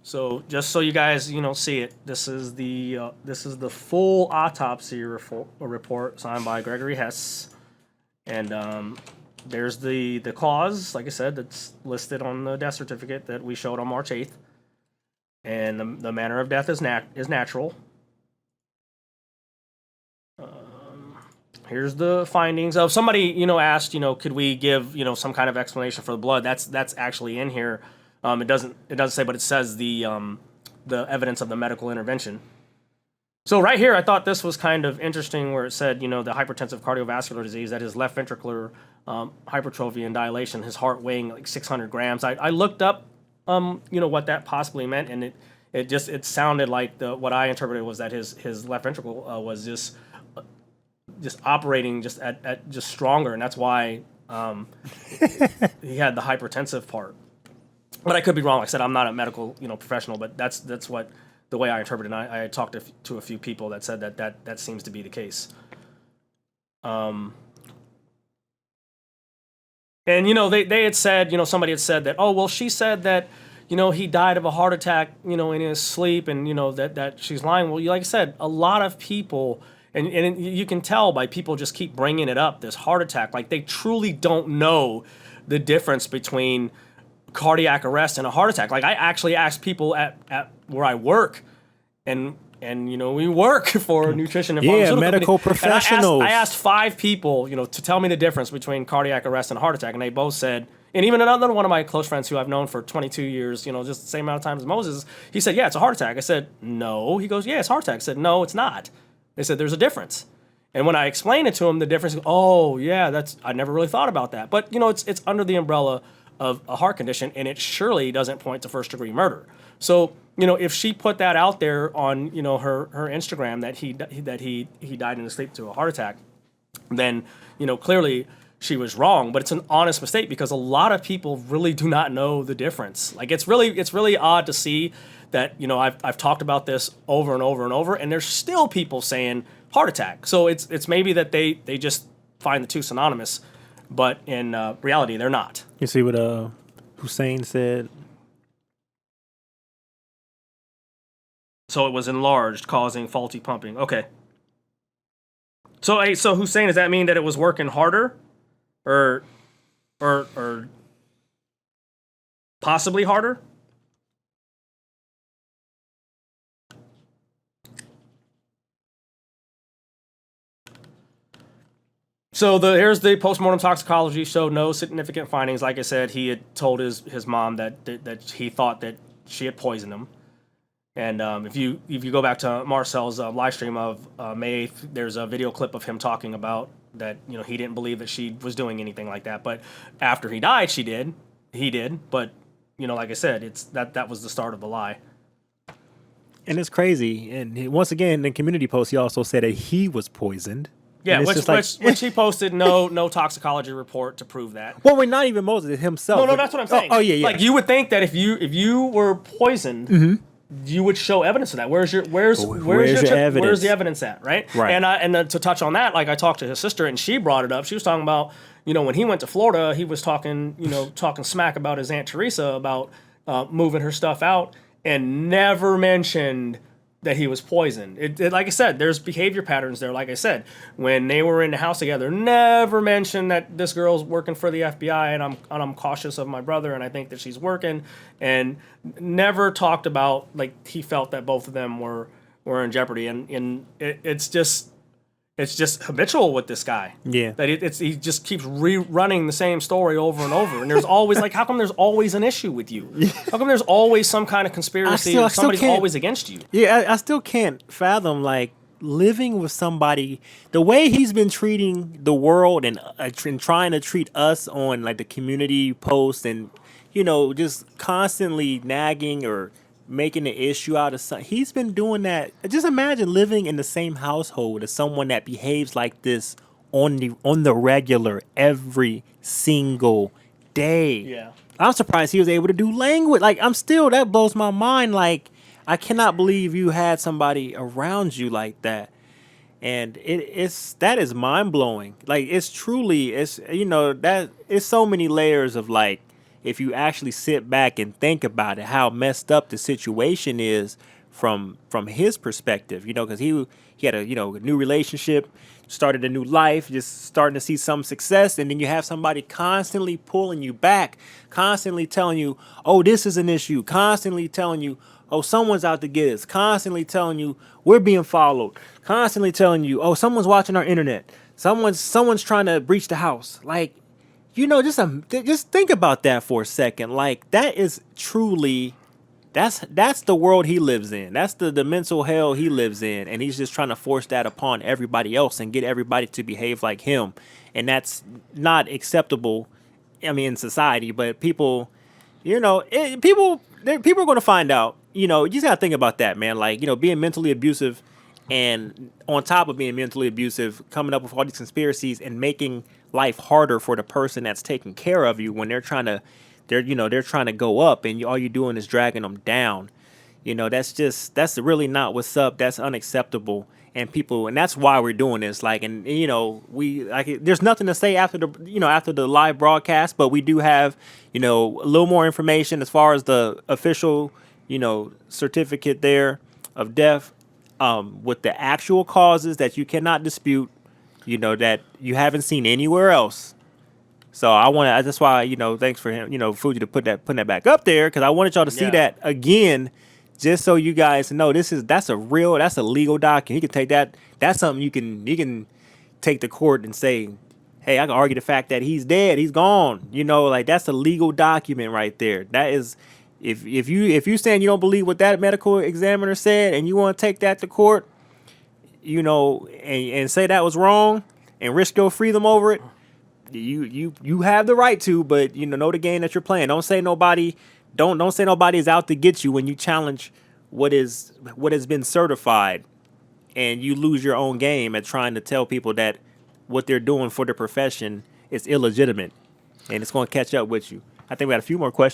So just so you guys, see it, this is the full autopsy report signed by Gregory Hess, and there's the cause, like I said, that's listed on the death certificate that we showed on March 8th, and the manner of death is natural. Here's the findings of somebody, asked, could we give, some kind of explanation for the blood? That's actually in here. It doesn't say, but it says the evidence of the medical intervention. So right here, I thought this was kind of interesting, where it said, the hypertensive cardiovascular disease, that his left ventricular hypertrophy and dilation, his heart weighing like 600 grams. I looked up, what that possibly meant, and it sounded like what I interpreted was that his left ventricle was just operating just at stronger, and that's why he had the hypertensive part. But I could be wrong. Like I said, I'm not a medical professional, but that's what the way I interpret it. And I talked to a few people that said that seems to be the case. And they had said, somebody had said that, oh well, she said that he died of a heart attack in his sleep, and that she's lying. Well, like I said, a lot of people. And you can tell by people just keep bringing it up, this heart attack. Like, they truly don't know the difference between cardiac arrest and a heart attack. Like, I actually asked people at where I work, and we work for nutrition and pharmaceutical medical company. professionals. I asked 5 people, to tell me the difference between cardiac arrest and a heart attack, and they both said, and even another one of my close friends who I've known for 22 years, just the same amount of time as Moses, he said, yeah, it's a heart attack. I said, no. He goes, yeah, it's a heart attack. I said, no, it's not. They said there's a difference. And when I explained it to him, the difference, oh, yeah, I never really thought about that. But, it's under the umbrella of a heart condition, and it surely doesn't point to first-degree murder. So, if she put that out there on, her Instagram that he died in his sleep to a heart attack, then, clearly she was wrong. But it's an honest mistake, because a lot of people really do not know the difference. Like, it's really odd to see that, I've talked about this over and over and over, and there's still people saying heart attack. So it's maybe that they just find the two synonymous, but in reality, they're not. You see what Hussein said? So it was enlarged, causing faulty pumping. Okay. So Hussein, does that mean that it was working harder, or possibly harder? So here's the postmortem toxicology, showed no significant findings. Like I said, he had told his mom that he thought that she had poisoned him. And if you go back to Marcel's live stream of May 8th, there's a video clip of him talking about that, he didn't believe that she was doing anything like that. But after he died, he did. But, like I said, that was the start of the lie. And it's crazy. And once again, in the community post, he also said that he was poisoned. Yeah, which he posted no toxicology report to prove that. Well, we're not even Moses himself. No, that's what I'm saying. Oh, yeah. Like, you would think that if you were poisoned, you would show evidence of that. Where's your evidence? Where's the evidence at, right? Right. And to touch on that, like, I talked to his sister, and she brought it up. She was talking about, when he went to Florida, he was talking smack about his Aunt Teresa about moving her stuff out, and never mentioned that he was poisoned. It like I said, there's behavior patterns there. Like I said, when they were in the house together, never mentioned that this girl's working for the FBI, and I'm cautious of my brother, and I think that she's working, and never talked about, like, he felt that both of them were in jeopardy, and it's just habitual with this guy. Yeah. That he just keeps rerunning the same story over and over. And there's always, like, how come there's always an issue with you? How come there's always some kind of conspiracy, or somebody's always against you? Yeah, I still can't fathom, like, living with somebody, the way he's been treating the world and trying to treat us on, like, the community posts, and, just constantly nagging or making an issue out of something. He's been doing that. Just imagine living in the same household as someone that behaves like this on the regular every single day. Yeah. I'm surprised he was able to do language. Like, that blows my mind. Like, I cannot believe you had somebody around you like that. And that is mind blowing. Like, it's so many layers of, like, if you actually sit back and think about it, how messed up the situation is from his perspective, because he had a new relationship, started a new life, just starting to see some success, and then you have somebody constantly pulling you back, constantly telling you, oh, this is an issue, constantly telling you, oh, someone's out to get us, constantly telling you we're being followed, constantly telling you, oh, someone's watching our internet, someone's trying to breach the house. Like, just think about that for a second. Like, that is truly, that's the world he lives in. That's the mental hell he lives in, and he's just trying to force that upon everybody else and get everybody to behave like him, and that's not acceptable. I mean, in society, but people, people are going to find out. You just got to think about that, man. Like, being mentally abusive, and on top of being mentally abusive, coming up with all these conspiracies and making life harder for the person that's taking care of you when they're trying to go up, and all you're doing is dragging them down. That's really not what's up. That's unacceptable. And that's why we're doing this. Like, and there's nothing to say after the live broadcast, but we do have, a little more information as far as the official, certificate there of death, with the actual causes that you cannot dispute, that you haven't seen anywhere else. So that's why, thanks for him, Fugee, to putting that back up there, because I wanted y'all to see that again, just so you guys know that's a legal document. You can take that. That's something you can take to court and say, hey, I can argue the fact that he's dead, he's gone. Like, that's a legal document right there. That is, if you saying you don't believe what that medical examiner said, and you want to take that to court, and say that was wrong and risk your freedom over it, you have the right to, but know the game that you're playing. Don't say nobody is out to get you when you challenge what has been certified, and you lose your own game at trying to tell people that what they're doing for the profession is illegitimate, and it's going to catch up with you. I think we got a few more questions.